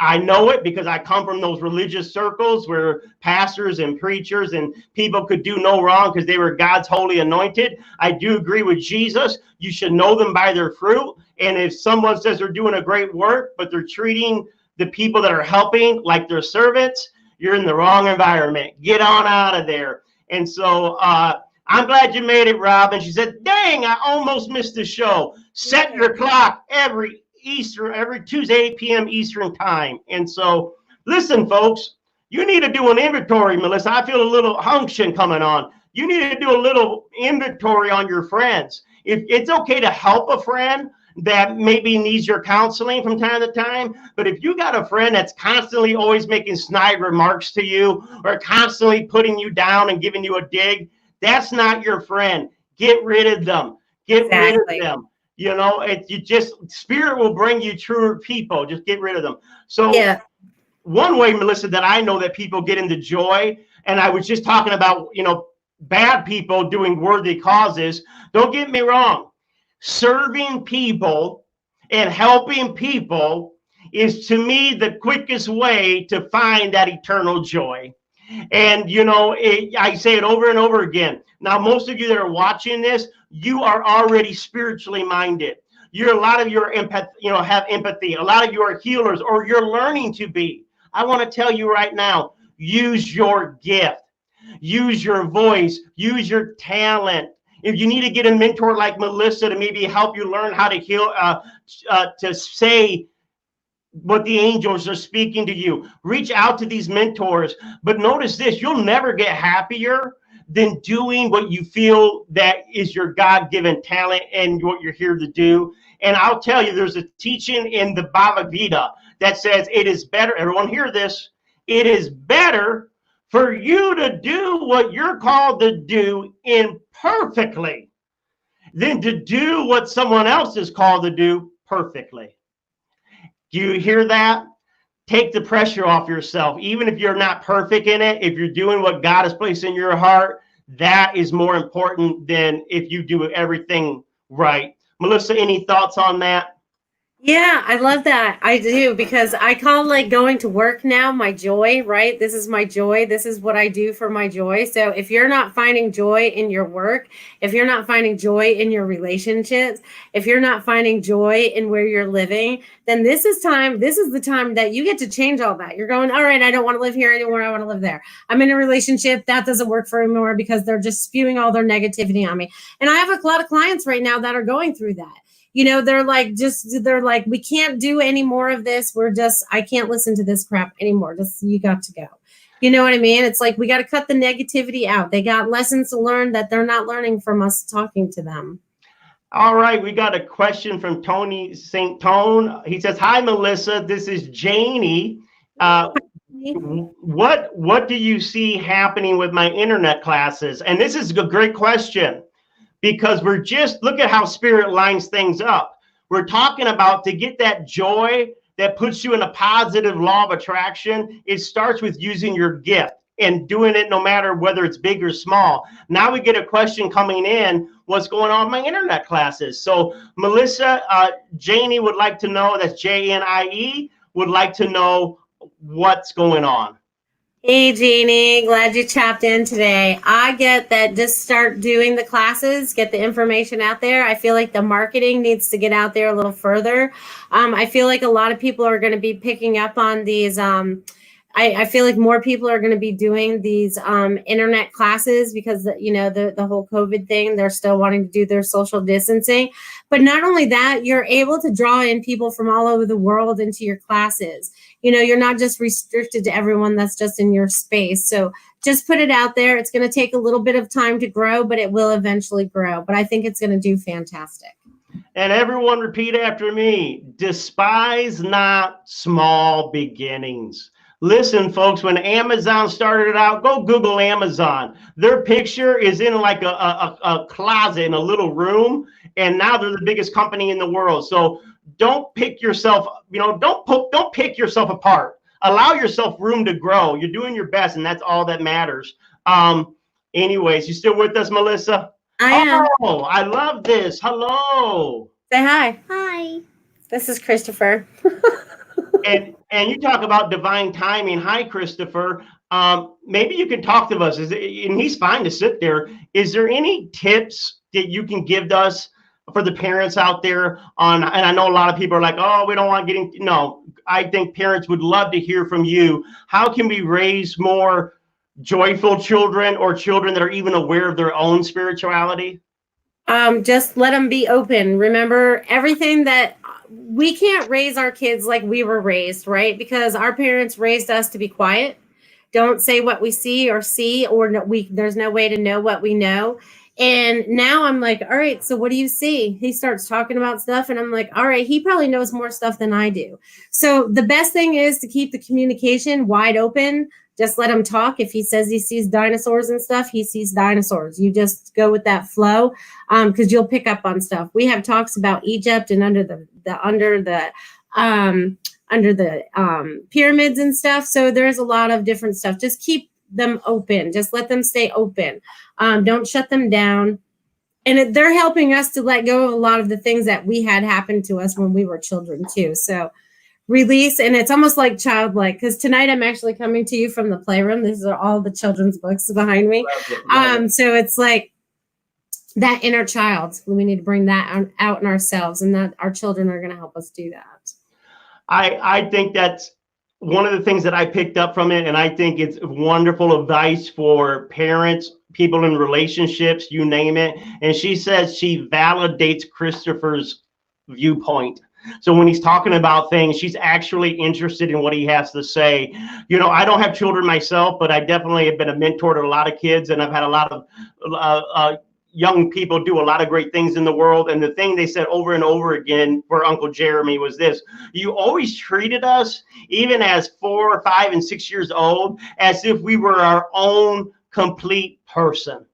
C: I know it because I come from those religious circles where pastors and preachers and people could do no wrong because they were God's holy anointed. I do agree with Jesus. You should know them by their fruit. And if someone says they're doing a great work, but they're treating the people that are helping like they're servants, you're in the wrong environment. Get on out of there. And so I'm glad you made it, Robin. She said, dang, I almost missed the show. Set your clock every Tuesday, 8 p.m. Eastern time. And so, listen, folks, you need to do an inventory, Melissa. I feel a little unction coming on. You need to do a little inventory on your friends. If it's okay to help a friend that maybe needs your counseling from time to time, but if you got a friend that's constantly always making snide remarks to you or constantly putting you down and giving you a dig, that's not your friend. Get rid of them. Get rid of them. You know, spirit will bring you truer people. Just get rid of them. So one way, Melissa, that I know that people get into joy, and I was just talking about, bad people doing worthy causes. Don't get me wrong. Serving people and helping people is, to me, the quickest way to find that eternal joy. And, I say it over and over again. Now, most of you that are watching this, you are already spiritually minded. A lot of you are have empathy. A lot of you are healers, or you're learning to be. I want to tell you right now, use your gift. Use your voice. Use your talent. If you need to get a mentor like Melissa to maybe help you learn how to heal, to say what the angels are speaking to you, reach out to these mentors. But notice this, you'll never get happier than doing what you feel that is your God-given talent and what you're here to do. And I'll tell you, there's a teaching in the Bhagavad Gita that says it is better, everyone hear this, it is better for you to do what you're called to do imperfectly than to do what someone else is called to do perfectly. Do you hear that? Take the pressure off yourself. Even if you're not perfect in it, if you're doing what God has placed in your heart, that is more important than if you do everything right. Melissa, any thoughts on that?
D: Yeah, I love that. I do, because I call going to work now my joy, right? This is my joy. This is what I do for my joy. So if you're not finding joy in your work, if you're not finding joy in your relationships, if you're not finding joy in where you're living, then this is the time that you get to change all that. You're going, all right, I don't want to live here anymore. I want to live there. I'm in a relationship that doesn't work for me anymore because they're just spewing all their negativity on me. And I have a lot of clients right now that are going through that. They're like, we can't do any more of this. I can't listen to this crap anymore. You got to go. You know what I mean? It's like, we got to cut the negativity out. They got lessons to learn that they're not learning from us talking to them.
C: All right. We got a question from Tony St. Tone. He says, hi, Melissa. This is Janie. What do you see happening with my internet classes? And this is a great question, because look at how spirit lines things up. We're talking about, to get that joy that puts you in a positive law of attraction, it starts with using your gift and doing it no matter whether it's big or small. Now we get a question coming in, what's going on with my internet classes? So Melissa, Janie would like to know, that's Janie, would like to know what's going on.
D: Hey, Jeannie, glad you tapped in today. I get that. Just start doing the classes, get the information out there. I feel like the marketing needs to get out there a little further. I feel like a lot of people are going to be picking up on these. I feel like more people are going to be doing these internet classes because, the whole COVID thing, they're still wanting to do their social distancing. But not only that, you're able to draw in people from all over the world into your classes. You're not just restricted to everyone that's just in your space. So just put it out there. It's going to take a little bit of time to grow, but it will eventually grow. But I think it's going to do fantastic.
C: And everyone repeat after me. Despise not small beginnings. Listen, folks, when Amazon started out, go Google Amazon. Their picture is in like a closet in a little room, and now they're the biggest company in the world. So don't pick yourself, don't pick yourself apart. Allow yourself room to grow. You're doing your best, and that's all that matters. Anyways, you still with us, Melissa?
D: I am.
C: Oh, I love this. Hello.
D: Say hi.
E: Hi.
D: This is Christopher.
C: And you talk about divine timing. Hi, Christopher. Maybe you can talk to us. And he's fine to sit there. Is there any tips that you can give us for the parents out there on? And I know a lot of people are like, oh, we don't want getting. No, I think parents would love to hear from you. How can we raise more joyful children, or children that are even aware of their own spirituality?
D: Just let them be open. Remember, everything that we can't raise our kids like we were raised, right? Because our parents raised us to be quiet. Don't say what we see, or there's no way to know what we know. And now I'm like, all right, so what do you see? He starts talking about stuff, and I'm like, all right, he probably knows more stuff than I do. So the best thing is to keep the communication wide open. Just let him talk. If he says he sees dinosaurs and stuff, he sees dinosaurs. You just go with that flow, because you'll pick up on stuff. We have talks about Egypt and under the pyramids and stuff. So there's a lot of different stuff. Just keep them open. Just let them stay open. Don't shut them down. And they're helping us to let go of a lot of the things that we had happen to us when we were children too. So release, and it's almost like childlike, because tonight I'm actually coming to you from the playroom. These are all the children's books behind me. Love it. So it's like that inner child. We need to bring that out in ourselves, and that our children are going to help us do that.
C: I think that's one of the things that I picked up from it, and I think it's wonderful advice for parents, people in relationships, you name it. And she says she validates Christopher's viewpoint. So when he's talking about things, she's actually interested in what he has to say. You know, I don't have children myself, but I definitely have been a mentor to a lot of kids, and I've had a lot of young people do a lot of great things in the world. And the thing they said over and over again for Uncle Jeremy was this: you always treated us, even as 4 or 5 and 6 years old, as if we were our own complete person.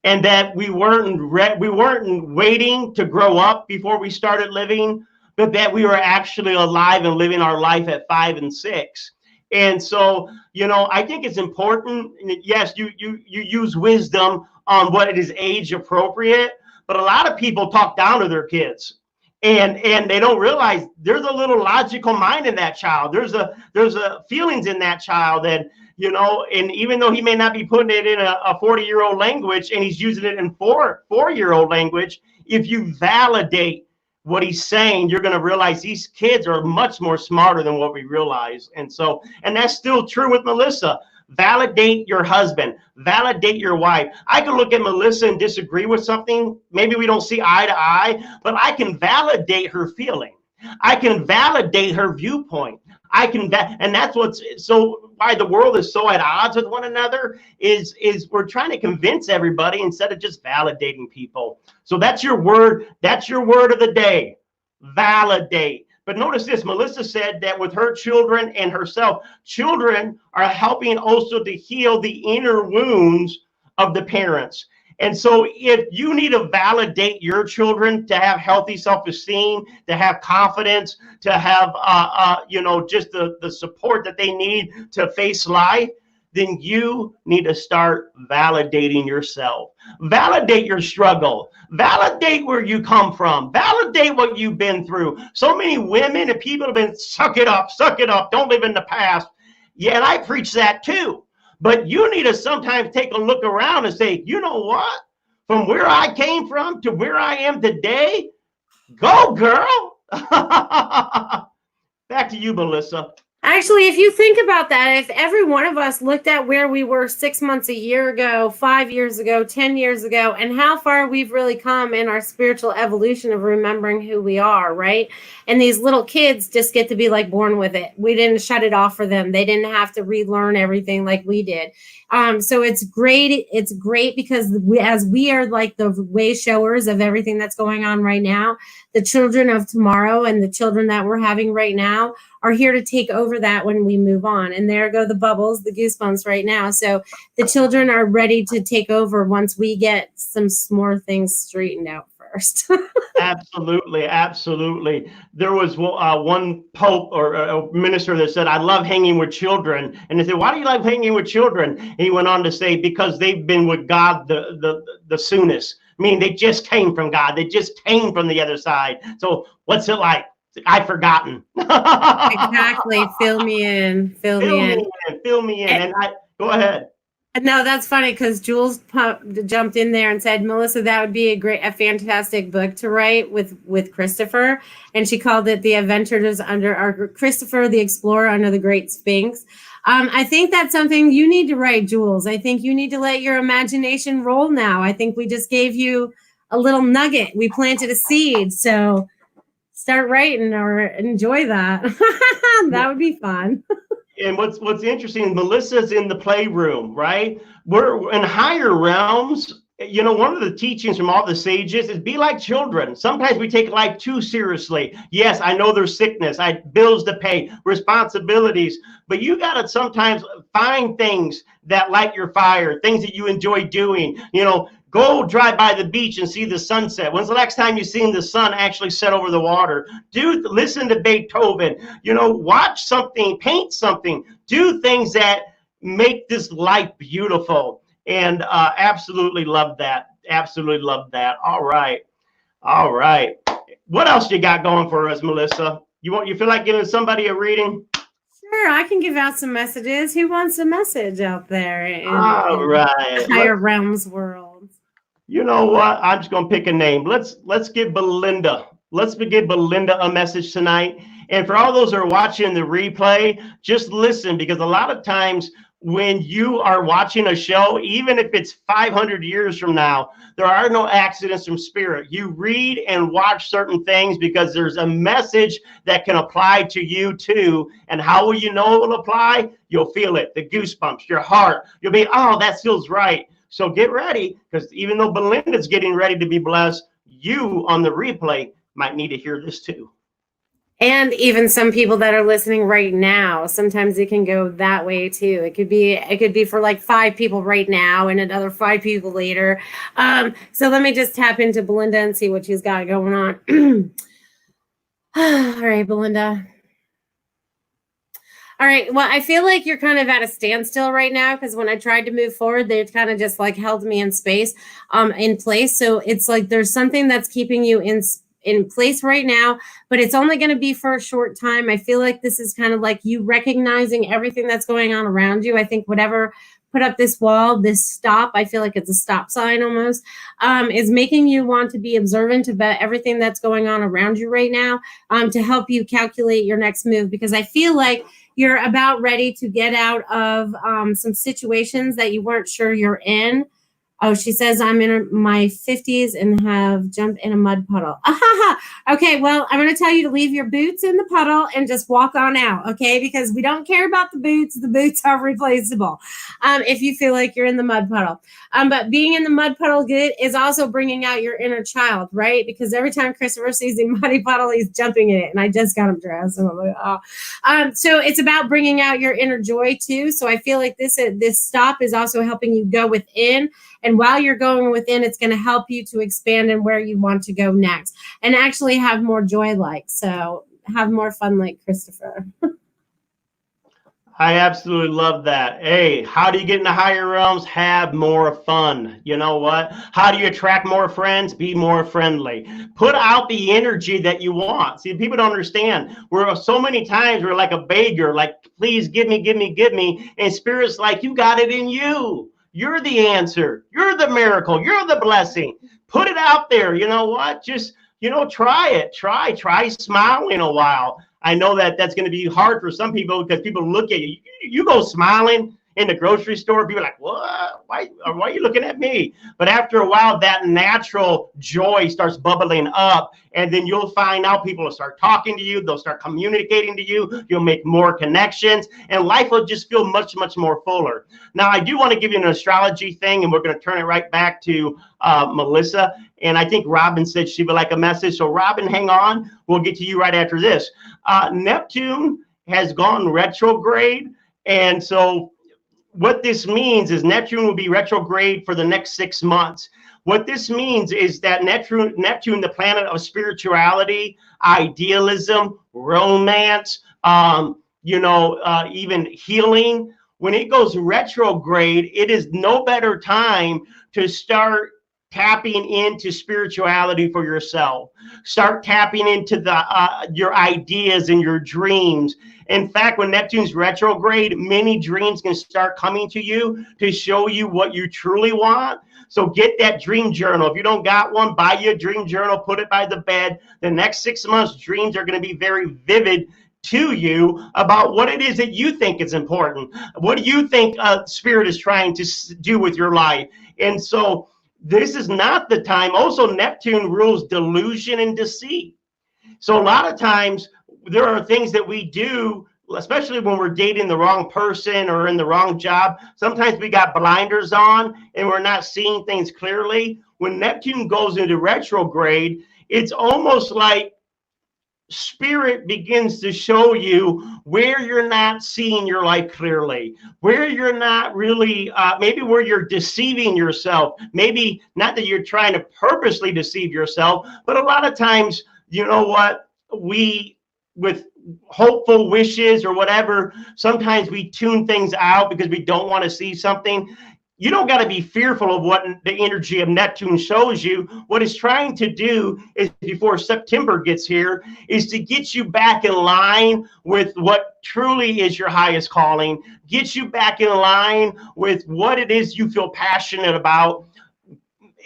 C: And that we weren't waiting to grow up before we started living, but that we were actually alive and living our life at 5 and 6. And so, you know, I think it's important. Yes, you use wisdom on what it is age appropriate, but a lot of people talk down to their kids, and they don't realize there's a little logical mind in that child. There's a feelings in that child that, you know, and even though he may not be putting it in a 40-year-old language, and he's using it in four-year-old language, if you validate what he's saying, you're going to realize these kids are much more smarter than what we realize. And that's still true with Melissa. Validate your husband, validate your wife. I can look at Melissa and disagree with something. Maybe we don't see eye to eye, but I can validate her feeling. I can validate her viewpoint. And that's why the world is so at odds with one another is we're trying to convince everybody instead of just validating people. So that's your word. That's your word of the day. Validate. But notice this, Melissa said that with her children and herself, children are helping also to heal the inner wounds of the parents. And so if you need to validate your children to have healthy self-esteem, to have confidence, to have, just the support that they need to face life, then you need to start validating yourself. Validate your struggle. Validate where you come from. Validate what you've been through. So many women and people have been, suck it up, don't live in the past. Yeah, and I preach that too. But you need to sometimes take a look around and say, you know what? From where I came from to where I am today, go girl. Back to you, Melissa.
D: Actually, if you think about that, if every one of us looked at where we were 6 months, a year ago, 5 years ago, 10 years ago, and how far we've really come in our spiritual evolution of remembering who we are, right? And these little kids just get to be like born with it. We didn't shut it off for them. They didn't have to relearn everything like we did. So it's great. It's great because as we are like the way showers of everything that's going on right now, the children of tomorrow and the children that we're having right now are here to take over that when we move on. And there go the bubbles, the goosebumps right now. So the children are ready to take over once we get some more things straightened out first.
C: Absolutely. Absolutely. There was one pope or a minister that said, I love hanging with children. And they said, why do you love hanging with children? And he went on to say, because they've been with God the soonest. I mean, they just came from God. They just came from the other side. So what's it like? I've forgotten.
D: Exactly. Fill me in. Fill me in.
C: Fill me in. And go ahead.
D: No, that's funny because Jules jumped in there and said, Melissa, that would be a fantastic book to write with Christopher. And she called it The Adventures Under our Christopher the Explorer Under the Great Sphinx. I think that's something you need to write, Jules. I think you need to let your imagination roll now. I think we just gave you a little nugget. We planted a seed. So start writing or enjoy that. That would be fun.
C: And what's interesting, Melissa's in the playroom, right? We're in higher realms. You know, one of the teachings from all the sages is be like children. Sometimes we take life too seriously. Yes, I know there's sickness, bills to pay, responsibilities, but you got to sometimes find things that light your fire, things that you enjoy doing. You know, go drive by the beach and see the sunset. When's the last time you've seen the sun actually set over the water? Listen to Beethoven. You know, watch something, paint something, do things that make this life beautiful. And absolutely love that. Absolutely love that. All right. What else you got going for us, Melissa? You feel like giving somebody a reading?
D: Sure, I can give out some messages. Who wants a message out there in
C: right.
D: higher realms world?
C: You know what? I'm just gonna pick a name. Let's give Belinda. Let's give Belinda a message tonight. And for all those who are watching the replay, just listen, because a lot of times when you are watching a show, even if it's 500 years from now, there are no accidents from spirit. You read and watch certain things because there's a message that can apply to you too. And how will you know it will apply? You'll feel it, the goosebumps, your heart. You'll be, oh, that feels right. So get ready, because even though Belinda's getting ready to be blessed, you on the replay might need to hear this too.
D: And even some people that are listening right now, sometimes it can go that way too. It could be for like 5 people right now and another 5 people later. So let me just tap into Belinda and see what she's got going on. All right, Belinda. All right. Well, I feel like you're kind of at a standstill right now, because when I tried to move forward, they kind of just like held me in place. So it's like there's something that's keeping you in place right now, but it's only going to be for a short time. I feel like this is kind of like you recognizing everything that's going on around you. I think whatever put up this wall, this stop, I feel like it's a stop sign almost, is making you want to be observant about everything that's going on around you right now, to help you calculate your next move, because I feel like you're about ready to get out of some situations that you weren't sure you're in. Oh, she says, I'm in my 50s and have jumped in a mud puddle. Okay, well, I'm going to tell you to leave your boots in the puddle and just walk on out, okay? Because we don't care about the boots. The boots are replaceable if you feel like you're in the mud puddle. But being in the mud puddle is also bringing out your inner child, right? Because every time Christopher sees a muddy puddle, he's jumping in it. And I just got him dressed. And I'm like, oh. So it's about bringing out your inner joy too. So I feel like this stop is also helping you go within. And while you're going within, it's going to help you to expand in where you want to go next and actually have more joy so have more fun like Christopher.
C: I absolutely love that. Hey, how do you get in the higher realms? Have more fun. You know what? How do you attract more friends? Be more friendly. Put out the energy that you want. See, people don't understand. So many times we're like a beggar, like, please give me, give me, give me. And Spirit's like, you got it in you. You're the answer. You're the miracle. You're the blessing. Put it out there. You know what? Just, try it. Try smiling a while. I know that that's going to be hard for some people because people look at you. You go smiling in the grocery store, people are like, what? Why are you looking at me? But after a while, that natural joy starts bubbling up, and then you'll find out people will start talking to you. They'll start communicating to you. You'll make more connections, and life will just feel much, much more fuller. Now, I do want to give you an astrology thing, and we're going to turn it right back to Melissa. And I think Robin said she would like a message. So Robin, hang on. We'll get to you right after this. Neptune has gone retrograde. And so what this means is Neptune will be retrograde for the next 6 months. What this means is that Neptune, the planet of spirituality, idealism, romance, even healing, when it goes retrograde, it is no better time to start tapping into spirituality for yourself. Start tapping into your ideas and your dreams. In fact, when Neptune's retrograde, many dreams can start coming to you to show you what you truly want. So get that dream journal. If you don't got one, buy you a dream journal, put it by the bed. The next 6 months, dreams are going to be very vivid to you about what it is that you think is important. What do you think Spirit is trying to do with your life? And so this is not the time. Also, Neptune rules delusion and deceit. So a lot of times there are things that we do, especially when we're dating the wrong person or in the wrong job. Sometimes we got blinders on and we're not seeing things clearly. When Neptune goes into retrograde, it's almost like Spirit begins to show you where you're not seeing your life clearly, where you're not really, maybe where you're deceiving yourself. Maybe not that you're trying to purposely deceive yourself, but a lot of times, you know what, with hopeful wishes or whatever, sometimes we tune things out because we don't want to see something. You don't got to be fearful of what the energy of Neptune shows you. What it's trying to do is, before September gets here, is to get you back in line with what truly is your highest calling, get you back in line with what it is you feel passionate about.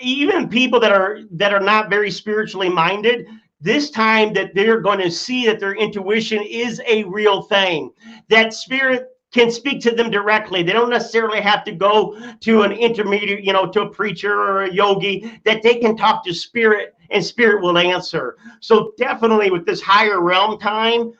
C: Even people that are not very spiritually minded, this time that they're going to see that their intuition is a real thing, that Spirit can speak to them directly. They don't necessarily have to go to an intermediate, to a preacher or a yogi, that they can talk to Spirit and Spirit will answer. So definitely with this higher realm time,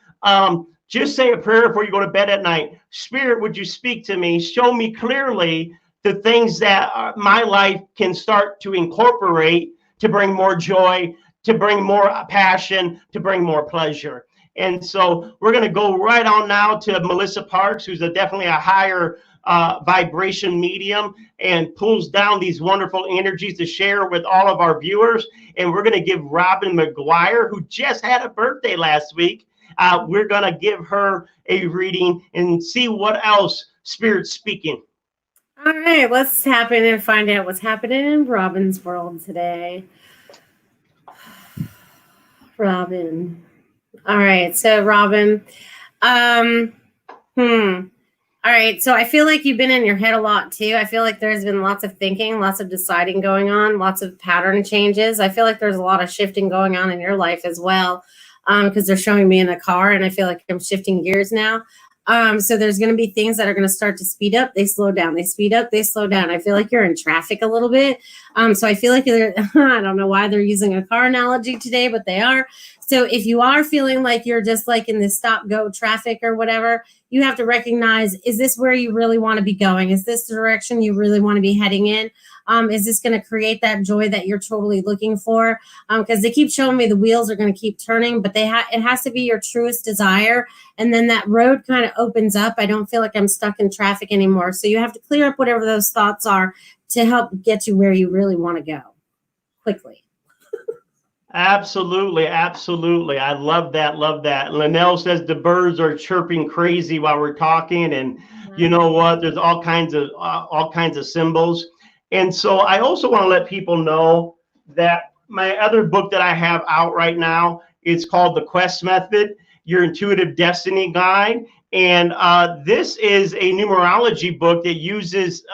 C: just say a prayer before you go to bed at night. Spirit, would you speak to me? Show me clearly the things that my life can start to incorporate to bring more joy, to bring more passion, to bring more pleasure. And so we're going to go right on now to Melissa Parks, who's definitely a higher vibration medium and pulls down these wonderful energies to share with all of our viewers. And we're going to give Robin McGuire, who just had a birthday last week, we're going to give her a reading and see what else Spirit's speaking.
D: All right, let's tap in and find out what's happening in Robin's world today. Robin. All right, so Robin, all right, so I feel like you've been in your head a lot too. I feel like there's been lots of thinking, lots of deciding going on, lots of pattern changes. I feel like there's a lot of shifting going on in your life as well, because they're showing me in a car and I feel like I'm shifting gears now. So there's going to be things that are going to start to speed up. They slow down. They speed up. They slow down. I feel like you're in traffic a little bit. So I feel like I don't know why they're using a car analogy today, but they are. So if you are feeling like you're just like in this stop-go traffic or whatever, you have to recognize, is this where you really want to be going? Is this the direction you really want to be heading in? Is this going to create that joy that you're totally looking for? Because they keep showing me the wheels are going to keep turning, but it has to be your truest desire. And then that road kind of opens up. I don't feel like I'm stuck in traffic anymore. So you have to clear up whatever those thoughts are to help get you where you really want to go quickly.
C: Absolutely. Absolutely. I love that. Love that. Linnell says the birds are chirping crazy while we're talking. And you know what? There's all kinds of symbols. And so I also want to let people know that my other book that I have out right now is called The Quest Method, Your Intuitive Destiny Guide. And this is a numerology book that uses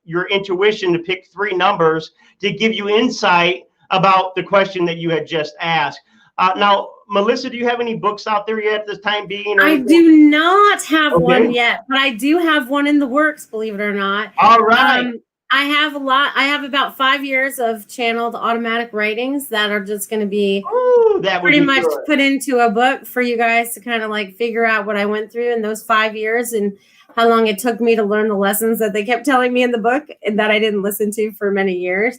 C: your intuition to pick 3 numbers to give you insight about the question that you had just asked. Now, Melissa, do you have any books out there yet at this time being?
D: I do not have one yet, but I do have one in the works, believe it or not.
C: All right.
D: I have a lot. I have about 5 years of channeled automatic writings that are just going to be pretty much put into a book for you guys to kind of like figure out what I went through in those 5 years and how long it took me to learn the lessons that they kept telling me in the book and that I didn't listen to for many years.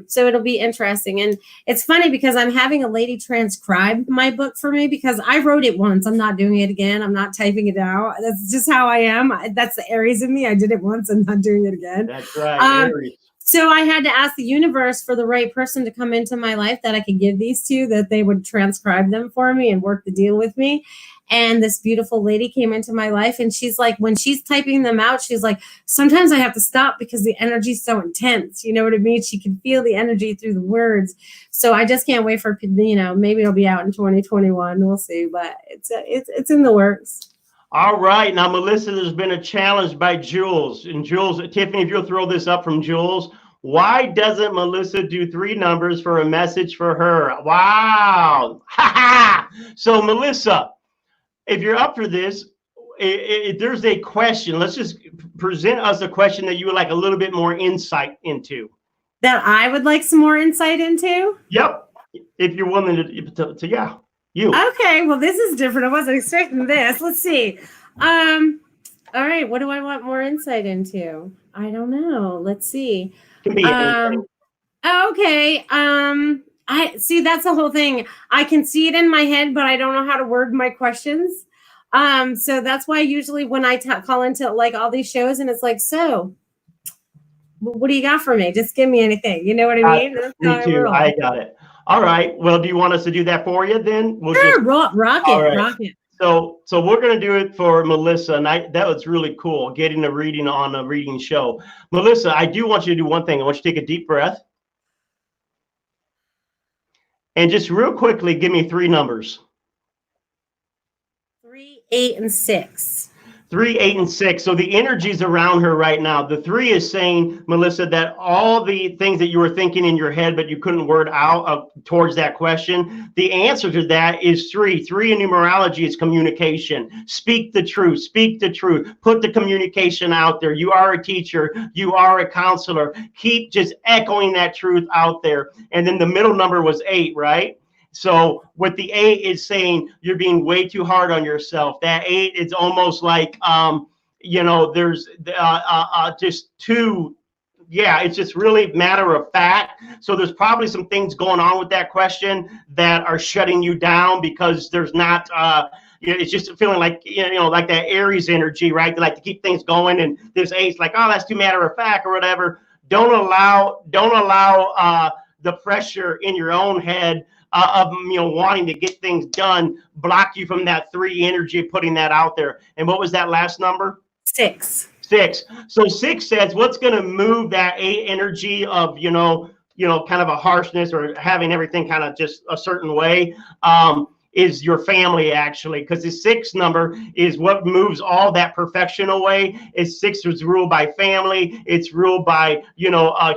D: So it'll be interesting. And it's funny because I'm having a lady transcribe my book for me because I wrote it once. I'm not doing it again. I'm not typing it out. That's just how I am. That's the Aries in me. I did it once. I'm not doing it again.
C: That's right. Aries.
D: So I had to ask the universe for the right person to come into my life that I could give these to, that they would transcribe them for me and work the deal with me. And this beautiful lady came into my life, and she's like, when she's typing them out, she's like, sometimes I have to stop because the energy's so intense. You know what I mean? She can feel the energy through the words. So I just can't wait for, maybe it'll be out in 2021. We'll see, but it's in the works.
C: All right. Now, Melissa, there's been a challenge by Jules. And Jules, Tiffany, if you'll throw this up from Jules. Why doesn't Melissa do 3 numbers for a message for her? Wow. Ha ha. So, Melissa, if you're up for this, if there's a question, let's just present us a question that you would like a little bit more insight into.
D: That I would like some more insight into?
C: Yep. If you're willing to yeah, you.
D: Okay, well, this is different. I wasn't expecting this. Let's see. All right, what do I want more insight into? I don't know. Let's see.
C: Can be anything.
D: Okay. I see, that's the whole thing. I can see it in my head, but I don't know how to word my questions. So that's why usually when I call into like all these shows and it's like, so what do you got for me? Just give me anything. You know what I mean?
C: Me too. I got it. All right. Well, do you want us to do that for you then? We'll
D: sure. Rock it.
C: Rock it. So we're going to do it for Melissa, and that was really cool, getting a reading on a reading show. Melissa, I do want you to do one thing. I want you to take a deep breath. And just real quickly, give me 3 numbers.
D: 3, 8, and 6.
C: 3, 8, and 6. So the energy's around her right now. The 3 is saying, Melissa, that all the things that you were thinking in your head, but you couldn't word out towards that question, the answer to that is 3. 3 in numerology is communication. Speak the truth. Speak the truth. Put the communication out there. You are a teacher. You are a counselor. Keep just echoing that truth out there. And then the middle number was 8, right? So with the 8 is saying you're being way too hard on yourself. That 8 is almost like, there's just too, it's just really matter of fact. So there's probably some things going on with that question that are shutting you down because there's not, it's just feeling like, like that Aries energy, right? They like to keep things going. And this 8's like, oh, that's too matter of fact or whatever. Don't allow the pressure in your own head of wanting to get things done block you from that 3 energy, putting that out there. And what was that last number?
D: 6.
C: 6. So 6 says what's going to move that 8 energy of kind of a harshness or having everything kind of just a certain way. Is your family, actually, because the 6 number is what moves all that perfection away. 6 is ruled by family. It's ruled by,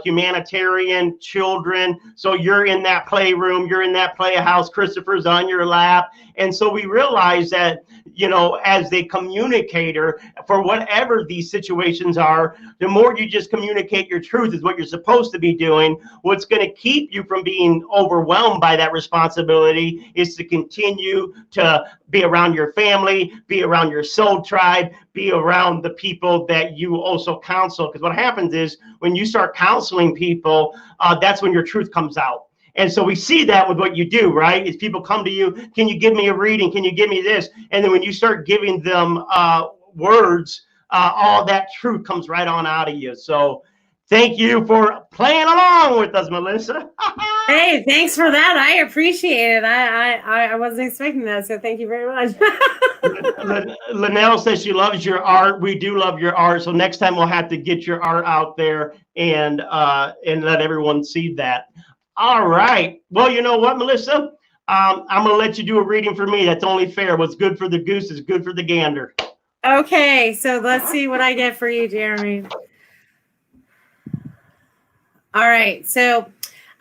C: humanitarian children. So you're in that playroom, you're in that playhouse, Christopher's on your lap. And so we realize that, as a communicator for whatever these situations are, the more you just communicate your truth is what you're supposed to be doing. What's going to keep you from being overwhelmed by that responsibility is to continue to be around your family, be around your soul tribe, be around the people that you also counsel. Because what happens is when you start counseling people, that's when your truth comes out. And so we see that with what you do, right? Is people come to you, can you give me a reading? Can you give me this? And then when you start giving them words, all that truth comes right on out of you. So thank you for playing along with us, Melissa.
D: Hey, thanks for that. I appreciate it. I wasn't expecting that, so thank you very much.
C: Linnell says she loves your art. We do love your art. So next time we'll have to get your art out there and let everyone see that. All right. Well, you know what, Melissa? I'm going to let you do a reading for me. That's only fair. What's good for the goose is good for the gander.
D: Okay. So let's see what I get for you, Jeremy. All right. So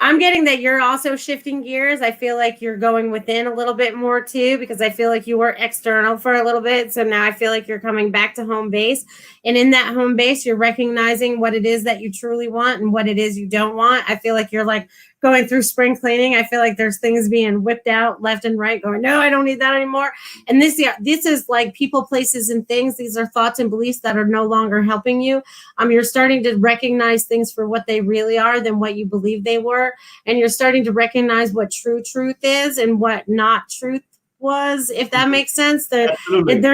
D: I'm getting that you're also shifting gears. I feel like you're going within a little bit more too, because I feel like you were external for a little bit. So now I feel like you're coming back to home base. And in that home base, you're recognizing what it is that you truly want and what it is you don't want. I feel like you're like going through spring cleaning. I feel like there's things being whipped out left and right going, no, I don't need that anymore. And this is like people, places, and things. These are thoughts and beliefs that are no longer helping you. You're starting to recognize things for what they really are than what you believe they were. And you're starting to recognize what true truth is and what not truth was, if that makes sense. They're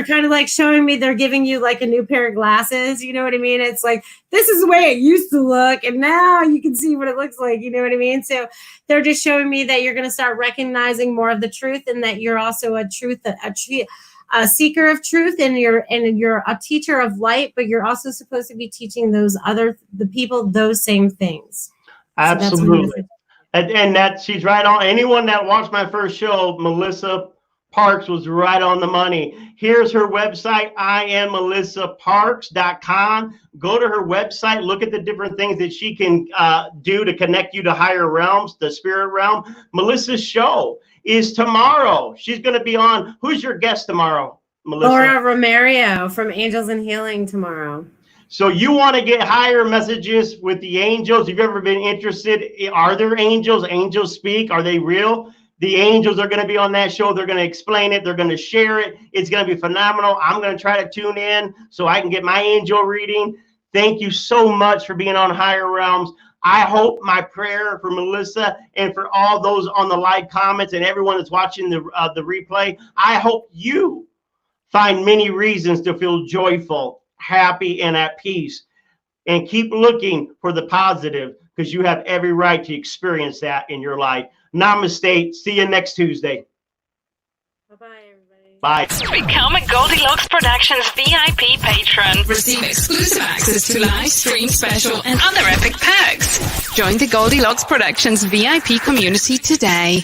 D: kind of like showing me, they're giving you like a new pair of glasses. You know what I mean? It's like, this is the way it used to look. And now you can see what it looks like. You know what I mean? So they're just showing me that you're going to start recognizing more of the truth and that you're also a a seeker of truth, and you're a teacher of light, but you're also supposed to be teaching the people those same things.
C: Absolutely. And that she's right on. Anyone that watched my first show, Melissa Parks was right on the money. Here's her website, IamMelissaParks.com. Go to her website, look at the different things that she can do to connect you to higher realms, the spirit realm. Melissa's show is tomorrow. She's going to be on. Who's your guest tomorrow, Melissa?
D: Laura Romario from Angels and Healing tomorrow.
C: So you want to get higher messages with the angels? Have you ever been interested? Are there angels? Angels speak. Are they real? The angels are going to be on that show. They're going to explain it. They're going to share it. It's going to be phenomenal. I'm going to try to tune in so I can get my angel reading. Thank you so much for being on Higher Realms. I hope my prayer for Melissa and for all those on the live comments and everyone that's watching the replay, I hope you find many reasons to feel joyful, happy, and at peace. And keep looking for the positive, because you have every right to experience that in your life. Namaste. See you next Tuesday.
D: Bye-bye, everybody.
C: Bye.
A: Become a Goldylocks Productions VIP patron. Receive exclusive access to live stream special and other epic perks. Join the Goldylocks Productions VIP community today.